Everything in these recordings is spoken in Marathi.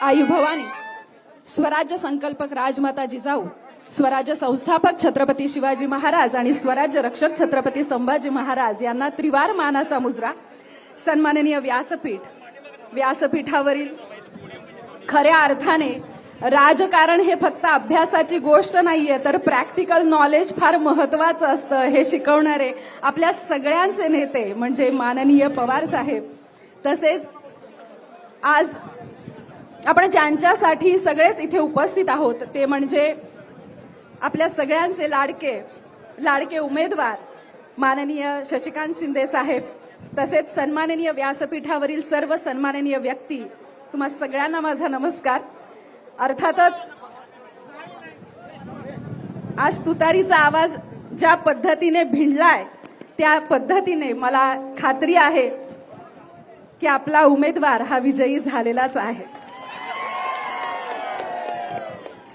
आई भवानी, स्वराज्य संकल्पक राजमाता जिजाऊ, स्वराज्य संस्थापक छत्रपती शिवाजी महाराज आणि स्वराज्य रक्षक छत्रपती संभाजी महाराज यांना त्रिवार मानाचा मुजरा. सन्माननीय व्यासपीठावरील खऱ्या अर्थाने राजकारण हे फक्त अभ्यासाची गोष्ट नाहीये, तर प्रॅक्टिकल नॉलेज फार महत्वाचं असतं हे शिकवणारे आपल्या सगळ्यांचे नेते म्हणजे माननीय पवार साहेब. तसेच आज आपण ज्यांच्यासाठी सगळेच इथे उपस्थित आहोत ते म्हणजे आपल्या सगळ्यांचे लाडके उमेदवार माननीय शशिकांत शिंदे साहेब, तसेच सन्माननीय व्यासपीठावरील सर्व सन्माननीय व्यक्ती, तुम्हा सगळ्यांना माझा नमस्कार. अर्थातच आज तुतारीचा आवाज ज्या पद्धतीने भिडलाय त्या पद्धतीने मला खात्री आहे की आपला उमेदवार हा विजयी झालेलाच आहे.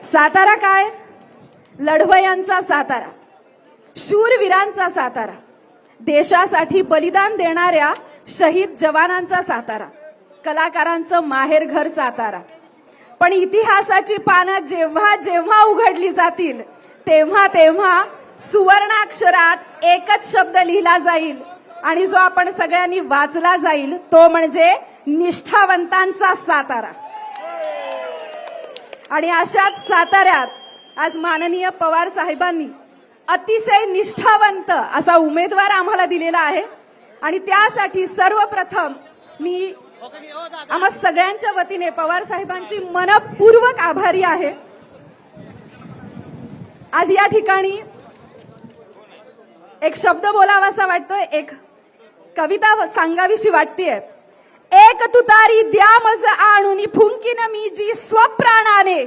सातारा काय, लढवयांचा सातारा, शूरवीरांचा सातारा, देशासाठी बलिदान देणाऱ्या शहीद जवानांचा सातारा, कलाकारांचं माहेरघर सातारा. पण इतिहासाची पानं जेव्हा जेव्हा उघडली जातील तेव्हा तेव्हा सुवर्णाक्षरात एकच शब्द लिहिला जाईल आणि जो आपण सगळ्यांनी वाचला जाईल तो म्हणजे निष्ठावंतांचा सातारा. आणि अशाच साताऱ्यात आज माननीय पवार साहेबांनी अतिशय निष्ठावंत असा उमेदवार आम्हाला दिलेला आहे आणि त्यासाठी सर्वप्रथम मी आम्हा सगळ्यांच्या वतीने पवार साहेबांची मनपूर्वक आभारी आहे. आज या ठिकाणी एक शब्द बोलावासा वाटतोय, एक कविता सांगावीशी वाटतेय. एक तुतारी द्या मज आणून फुंकीन मी जी स्वप्राणाने,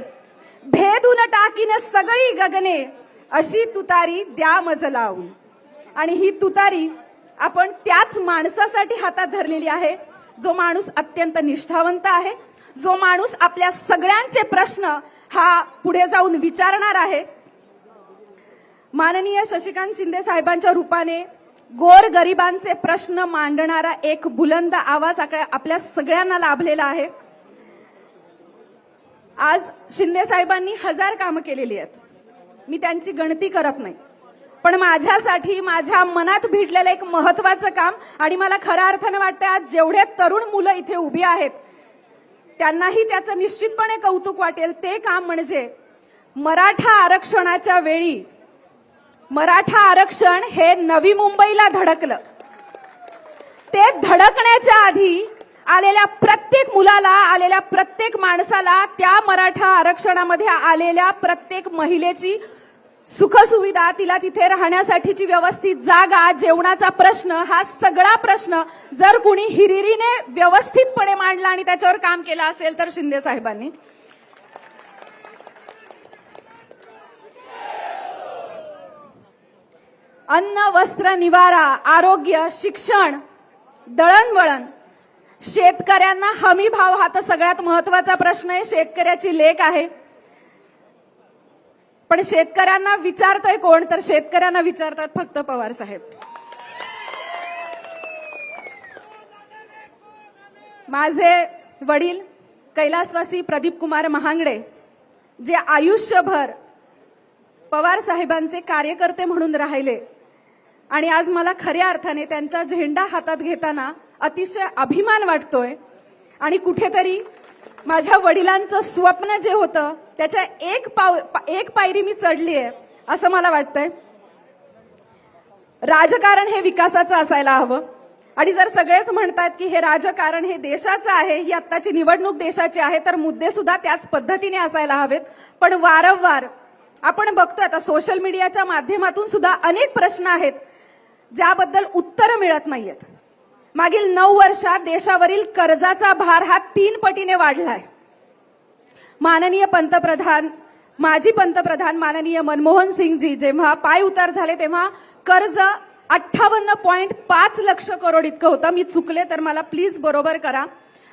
भेदून टाकीन सगळी गगने, अशी तुतारी द्या मज लावून. आणि ही तुतारी आपण त्याच माणसासाठी हातात धरलेली आहे जो माणूस अत्यंत निष्ठावंत आहे, जो माणूस आपल्या सगळ्यांचे प्रश्न हा पुढे जाऊन विचारणार आहे. माननीय शशिकांत शिंदे साहेबांच्या रूपाने गोर गरिबांचे प्रश्न मांडणारा एक बुलंद आवाज आपल्या सगळ्यांना लाभलेला आहे. आज शिंदे साहेबांनी 1000 कामं केलेली आहेत, मी त्यांची गणती करत नाही, पण माझ्यासाठी माझ्या मनात भिडलेलं एक महत्वाचं काम आणि मला खऱ्या अर्थाने वाटतं आज जेवढे तरुण मुलं इथे उभी आहेत त्यांनाही त्याचं निश्चितपणे कौतुक वाटेल. ते काम म्हणजे मराठा आरक्षणाच्या वेळी मराठा आरक्षण हे नवी मुंबईला धडकलं. ते धडकण्याच्या आधी आलेल्या प्रत्येक मुलाला, आलेल्या प्रत्येक माणसाला, त्या मराठा आरक्षणामध्ये आलेल्या प्रत्येक महिलेची सुखसुविधा, तिला तिथे राहण्यासाठीची व्यवस्थित जागा, जेवणाचा प्रश्न, हा सगळा प्रश्न जर कुणी हिरिरीने व्यवस्थितपणे मांडला आणि त्याच्यावर काम केलं असेल तर शिंदे साहेबांनी. अन्न, वस्त्र, निवारा, आरोग्य, शिक्षण, दळणवळण, शेतकऱ्यांना हमी भाव हा तर सगळ्यात महत्वाचा प्रश्न आहे. शेतकऱ्याची लेक आहे, पण शेतकऱ्यांना विचारतोय कोण, तर शेतकऱ्यांना विचारतात फक्त पवार साहेब. माझे वडील कैलासवासी प्रदीप कुमार महांगडे जे आयुष्यभर पवार साहेबांचे कार्यकर्ते म्हणून राहिले आणि आज मला खऱ्या अर्थाने त्यांचा झेंडा हातात घेताना अतिशय अभिमान वाटतोय. आणि कुठेतरी माझ्या वडिलांचं स्वप्न जे होतं त्याच्या एक पायरी मी चढली आहे असं मला वाटतंय. राजकारण हे विकासाचं असायला हवं आणि जर सगळेच म्हणतात की हे राजकारण हे देशाचं आहे, ही आत्ताची निवडणूक देशाची आहे, तर मुद्दे सुद्धा त्याच पद्धतीने असायला हवेत. पण वारंवार आपण बघतोय आता सोशल मीडियाच्या माध्यमातून सुद्धा अनेक प्रश्न आहेत ज्याबद्दल उत्तर मिळत नाहीयेत. मागील 9 वर्षात देशावरील कर्जाचा भार हा 3 पटीने वाढलाय. माननीय माजी पंतप्रधान माननीय मनमोहन सिंगजी जेव्हा पाय उतार झाले तेव्हा कर्ज 58.5 लक्ष करोड इतकं होतं. मी चुकले तर मला प्लीज बरोबर करा.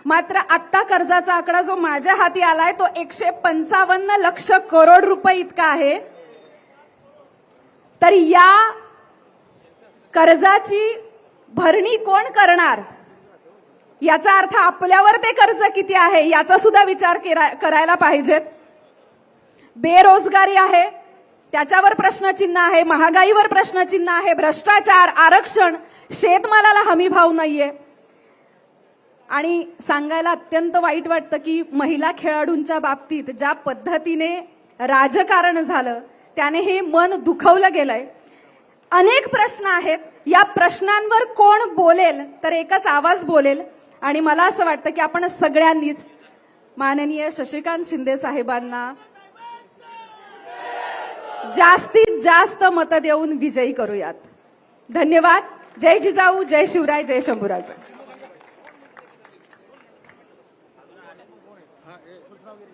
मात्र आत्ता कर्जाचा आकडा जो माझ्या हाती आलाय तो 155 लक्ष करोड रुपये इतका आहे. तर या कर्जाची भरणी कोण करणार याचा अर्थ आपल्यावर ते कर्ज किती आहे याचा सुद्धा विचार करायला पाहिजेत. बेरोजगारी आहे, त्याच्यावर प्रश्नचिन्ह आहे, महागाईवर प्रश्नचिन्ह आहे, भ्रष्टाचार, आरक्षण, शेतमालाला हमी भाव नाहीये. आणि सांगायला अत्यंत वाईट वाटतं की महिला खेळाडूंच्या बाबतीत ज्या पद्धतीने राजकारण झालं त्याने हे मन दुखवलं गेलंय. अनेक प्रश्न आहेत, या प्रश्नांवर कोण बोलेल तर एकच आवाज बोलेल. आणि मला असं वाटतं की आपण सगळ्यांनीच माननीय शशिकांत शिंदे साहेबांना जास्तीत जास्त मतं देऊन विजयी करूयात. धन्यवाद. जय जिजाऊ, जय शिवराय, जय शंभूराज.